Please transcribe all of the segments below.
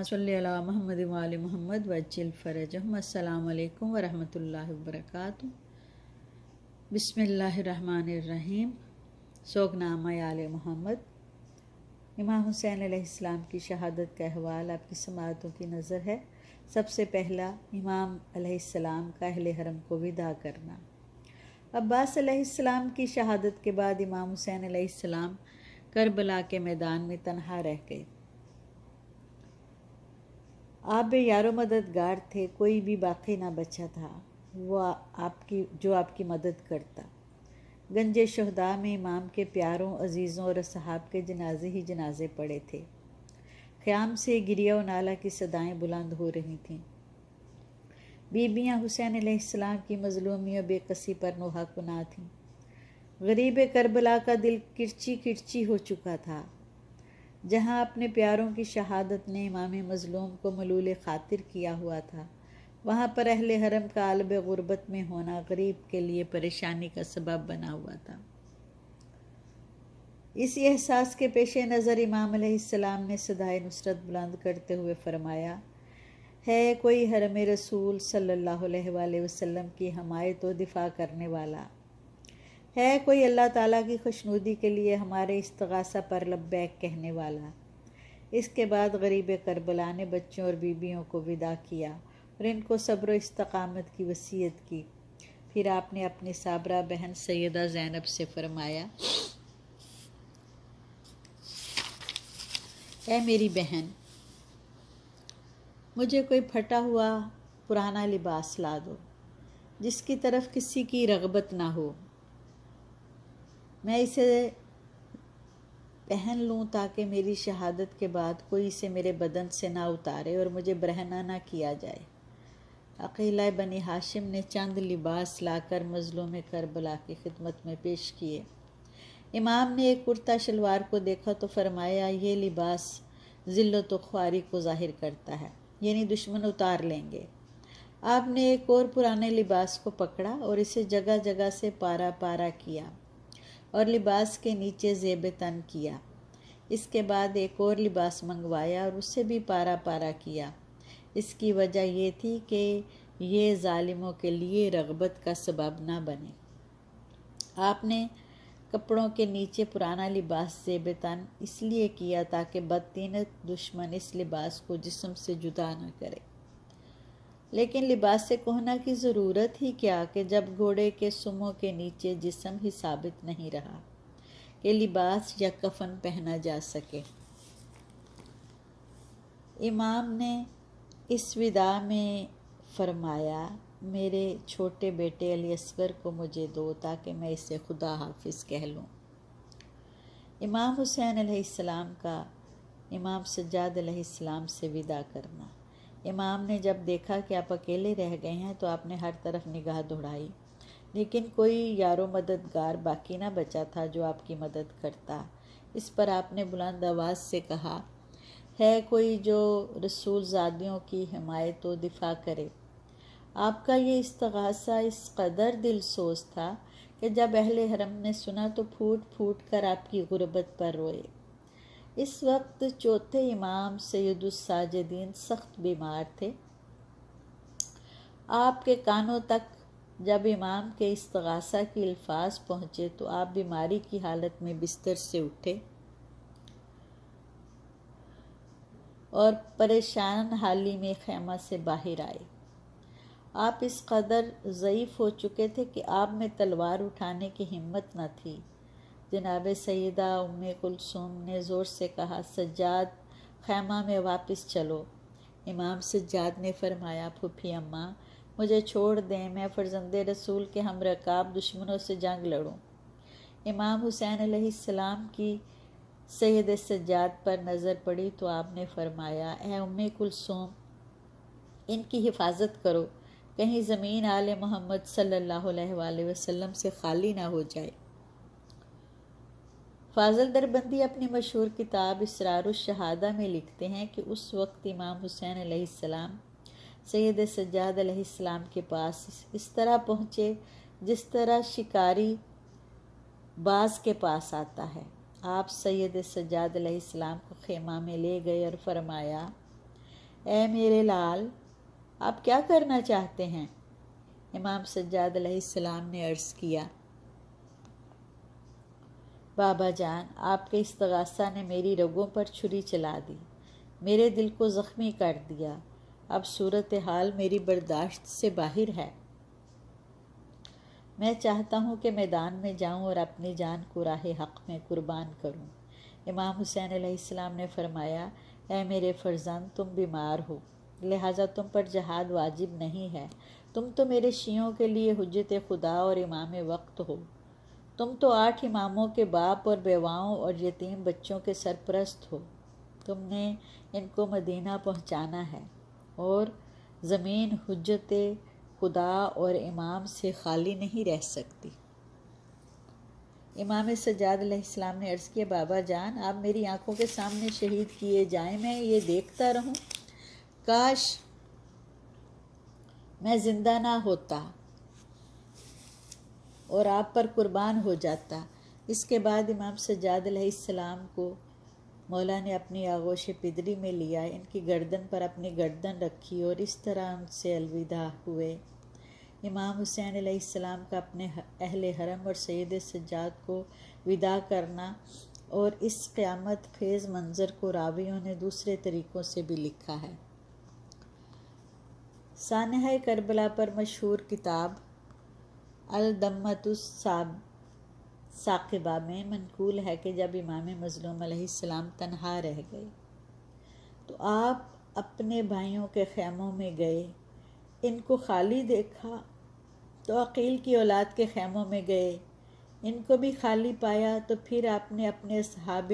صلی اللہ محمد وآل محمد وجل فرجہم۔ السلام علیکم ورحمۃ اللہ وبرکاتہ۔ بسم اللہ الرحمن الرحیم۔ سوگنامہ آل محمد۔ امام حسین علیہ السلام کی شہادت کا احوال آپ کی سماعتوں کی نظر ہے۔ سب سے پہلا امام علیہ السلام کا اہل حرم کو وداع کرنا۔ عباس علیہ السلام کی شہادت کے بعد امام حسین علیہ السلام کربلا کے میدان میں تنہا رہ گئے۔ آپ بے یار و مددگار تھے، کوئی بھی باقی نہ بچا تھا جو آپ کی مدد کرتا۔ گنج شہداء میں امام کے پیاروں، عزیزوں اور اصحاب کے جنازے ہی جنازے پڑے تھے۔ خیام سے گریہ و نالہ کی صدائیں بلند ہو رہی تھیں۔ بیبیاں حسین علیہ السلام کی مظلومی و بے کسی پر نوحہ کناں تھیں۔ غریب کربلا کا دل کرچی کرچی ہو چکا تھا۔ جہاں اپنے پیاروں کی شہادت نے امام مظلوم کو ملول خاطر کیا ہوا تھا، وہاں پر اہل حرم کا عالم غربت میں ہونا غریب کے لیے پریشانی کا سبب بنا ہوا تھا۔ اسی احساس کے پیش نظر امام علیہ السلام نے صدائے نصرت بلند کرتے ہوئے فرمایا، ہے کوئی حرم رسول صلی اللہ علیہ وآلہ وسلم کی حمایت و دفاع کرنے والا؟ ہے کوئی اللہ تعالیٰ کی خوشنودی کے لیے ہمارے استغاثہ پر لبیک کہنے والا؟ اس کے بعد غریب کربلا نے بچوں اور بیویوں کو وداع کیا اور ان کو صبر و استقامت کی وصیت کی۔ پھر آپ نے اپنی صابرہ بہن سیدہ زینب سے فرمایا، اے میری بہن، مجھے کوئی پھٹا ہوا پرانا لباس لا دو جس کی طرف کسی کی رغبت نہ ہو، میں اسے پہن لوں تاکہ میری شہادت کے بعد کوئی اسے میرے بدن سے نہ اتارے اور مجھے برہنہ نہ کیا جائے۔ عقیلہ بنی ہاشم نے چند لباس لا کر مظلوم کربلا کی خدمت میں پیش کیے۔ امام نے ایک کرتا شلوار کو دیکھا تو فرمایا، یہ لباس ذلت و خواری کو ظاہر کرتا ہے، یعنی دشمن اتار لیں گے۔ آپ نے ایک اور پرانے لباس کو پکڑا اور اسے جگہ جگہ سے پارا پارا کیا اور لباس کے نیچے زیب تن کیا۔ اس کے بعد ایک اور لباس منگوایا اور اسے بھی پارا پارا کیا۔ اس کی وجہ یہ تھی کہ یہ ظالموں کے لیے رغبت کا سبب نہ بنے۔ آپ نے کپڑوں کے نیچے پرانا لباس زیب تن اس لیے کیا تاکہ بدطینت دشمن اس لباس کو جسم سے جدا نہ کرے۔ لیکن لباس کہنا کی ضرورت ہی کیا کہ جب گھوڑے کے سموں کے نیچے جسم ہی ثابت نہیں رہا کہ لباس یا کفن پہنا جا سکے۔ امام نے اس وداع میں فرمایا، میرے چھوٹے بیٹے علی اصغر کو مجھے دو تاکہ میں اسے خدا حافظ کہہ لوں۔ امام حسین علیہ السلام کا امام سجاد علیہ السلام سے وداع کرنا۔ امام نے جب دیکھا کہ آپ اکیلے رہ گئے ہیں تو آپ نے ہر طرف نگاہ دوڑائی، لیکن کوئی یار و مددگار باقی نہ بچا تھا جو آپ کی مدد کرتا۔ اس پر آپ نے بلند آواز سے کہا، ہے کوئی جو رسول زادیوں کی حمایت و دفاع کرے؟ آپ کا یہ استغاثہ اس قدر دل سوز تھا کہ جب اہل حرم نے سنا تو پھوٹ پھوٹ کر آپ کی غربت پر روئے۔ اس وقت چوتھے امام سید الساجدین سخت بیمار تھے۔ آپ کے کانوں تک جب امام کے استغاثہ کے الفاظ پہنچے تو آپ بیماری کی حالت میں بستر سے اٹھے اور پریشان حالی میں خیمہ سے باہر آئے۔ آپ اس قدر ضعیف ہو چکے تھے کہ آپ میں تلوار اٹھانے کی ہمت نہ تھی۔ جناب سیدہ ام کلثوم نے زور سے کہا، سجاد، خیمہ میں واپس چلو۔ امام سجاد نے فرمایا، پھوپھی اماں، مجھے چھوڑ دیں، میں فرزند رسول کے ہم رکاب دشمنوں سے جنگ لڑوں۔ امام حسین علیہ السلام کی سید سجاد پر نظر پڑی تو آپ نے فرمایا، اے ام کلثوم، ان کی حفاظت کرو، کہیں زمین آل محمد صلی اللہ علیہ وآلہ وسلم سے خالی نہ ہو جائے۔ فاضل دربندی اپنی مشہور کتاب اسرار الشہادہ میں لکھتے ہیں کہ اس وقت امام حسین علیہ السلام سید سجاد علیہ السلام کے پاس اس طرح پہنچے جس طرح شکاری باز کے پاس آتا ہے۔ آپ سید سجاد علیہ السلام کو خیمہ میں لے گئے اور فرمایا، اے میرے لال، آپ کیا کرنا چاہتے ہیں؟ امام سجاد علیہ السلام نے عرض کیا، بابا جان، آپ کے استغاثہ نے میری رگوں پر چھری چلا دی، میرے دل کو زخمی کر دیا۔ اب صورتحال میری برداشت سے باہر ہے۔ میں چاہتا ہوں کہ میدان میں جاؤں اور اپنی جان کو راہ حق میں قربان کروں۔ امام حسین علیہ السلام نے فرمایا، اے میرے فرزند، تم بیمار ہو، لہٰذا تم پر جہاد واجب نہیں ہے۔ تم تو میرے شیعوں کے لیے حجت خدا اور امام وقت ہو۔ تم تو 8 اماموں کے باپ اور بیواؤں اور یتیم بچوں کے سرپرست ہو۔ تم نے ان کو مدینہ پہنچانا ہے، اور زمین حجت خدا اور امام سے خالی نہیں رہ سکتی۔ امام سجاد علیہ السلام نے عرض کیا، بابا جان، آپ میری آنکھوں کے سامنے شہید کیے جائیں، میں یہ دیکھتا رہوں، کاش میں زندہ نہ ہوتا اور آپ پر قربان ہو جاتا۔ اس کے بعد امام سجاد علیہ السلام کو مولا نے اپنی آغوش پدری میں لیا، ان کی گردن پر اپنی گردن رکھی اور اس طرح ان سے الوداع ہوئے۔ امام حسین علیہ السلام کا اپنے اہل حرم اور سید سجاد کو وداع کرنا اور اس قیامت خیز منظر کو راویوں نے دوسرے طریقوں سے بھی لکھا ہے۔ سانحہ کربلا پر مشہور کتاب الدمۃ الثاقبہ میں منقول ہے کہ جب امام مظلوم علیہ السلام تنہا رہ گئے تو آپ اپنے بھائیوں کے خیموں میں گئے، ان کو خالی دیکھا تو عقیل کی اولاد کے خیموں میں گئے، ان کو بھی خالی پایا تو پھر آپ نے اپنے اصحاب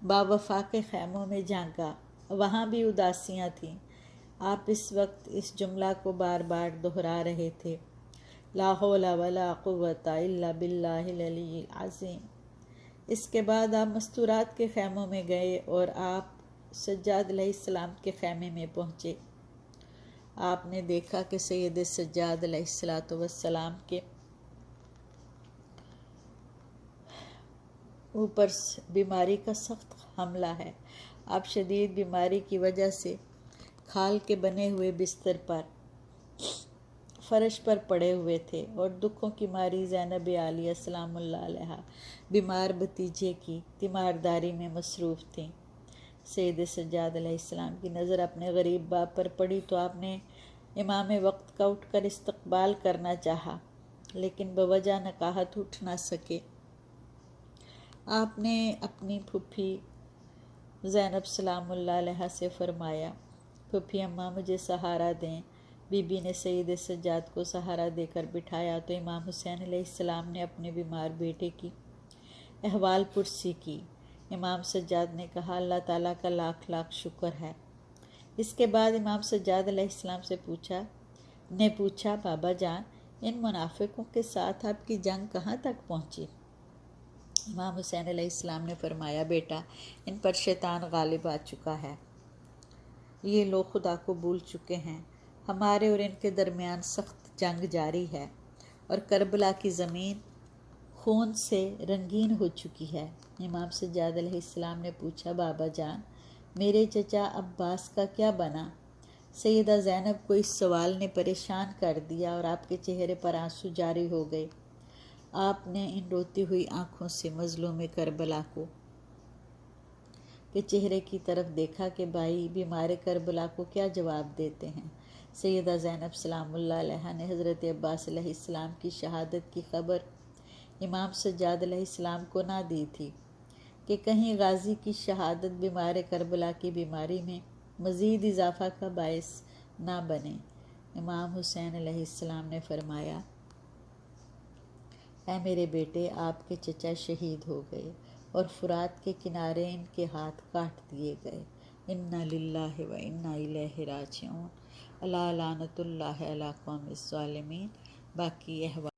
باوفا کے خیموں میں جھانکا، وہاں بھی اداسیاں تھیں۔ آپ اس وقت اس جملہ کو بار بار دہرا رہے تھے، لا حول ولا قوت الا باللہ العلی العظیم۔ اس کے بعد آپ مستورات کے خیموں میں گئے اور آپ سجاد علیہ السلام کے خیمے میں پہنچے۔ آپ نے دیکھا کہ سید سجاد علیہ السلام کے اوپر بیماری کا سخت حملہ ہے۔ آپ شدید بیماری کی وجہ سے کھال کے بنے ہوئے بستر پر فرش پر پڑے ہوئے تھے اور دکھوں کی ماری زینب عالیہ السلام اللہ علیہ بیمار بھتیجے کی تیمارداری میں مصروف تھیں۔ سید سجاد علیہ السلام کی نظر اپنے غریب باپ پر پڑی تو آپ نے امام وقت کا اٹھ کر استقبال کرنا چاہا، لیکن بوجہ نکاہت اٹھ نہ سکے۔ آپ نے اپنی پھوپھی زینب سلام اللہ علیہ سے فرمایا، پھوپھی اماں مجھے سہارا دیں۔ بی بی نے سید سجاد کو سہارا دے کر بٹھایا تو امام حسین علیہ السلام نے اپنے بیمار بیٹے کی احوال پرسی کی۔ امام سجاد نے کہا، اللہ تعالیٰ کا لاکھ لاکھ شکر ہے۔ اس کے بعد امام سجاد علیہ السلام سے پوچھا، بابا جان، ان منافقوں کے ساتھ آپ کی جنگ کہاں تک پہنچی؟ امام حسین علیہ السلام نے فرمایا، بیٹا، ان پر شیطان غالب آ چکا ہے، یہ لوگ خدا کو بھول چکے ہیں۔ ہمارے اور ان کے درمیان سخت جنگ جاری ہے اور کربلا کی زمین خون سے رنگین ہو چکی ہے۔ امام سجاد علیہ السلام نے پوچھا، بابا جان، میرے چچا عباس کا کیا بنا؟ سیدہ زینب کو اس سوال نے پریشان کر دیا اور آپ کے چہرے پر آنسو جاری ہو گئے۔ آپ نے ان روتی ہوئی آنکھوں سے مظلوم کربلا کے چہرے کی طرف دیکھا کہ بھائی بیمار کربلا کو کیا جواب دیتے ہیں۔ سیدہ زینب سلام اللہ علیہ نے حضرت عباس علیہ السلام کی شہادت کی خبر امام سجاد علیہ السلام کو نہ دی تھی کہ کہیں غازی کی شہادت بیمار کربلا کی بیماری میں مزید اضافہ کا باعث نہ بنے۔ امام حسین علیہ السلام نے فرمایا، اے میرے بیٹے، آپ کے چچا شہید ہو گئے اور فرات کے کنارے ان کے ہاتھ کاٹ دیے گئے۔ انا للہ و انا الیہ راجعون۔ الا لعنۃ اللہ علی قوم الظالمین۔ باقی احوال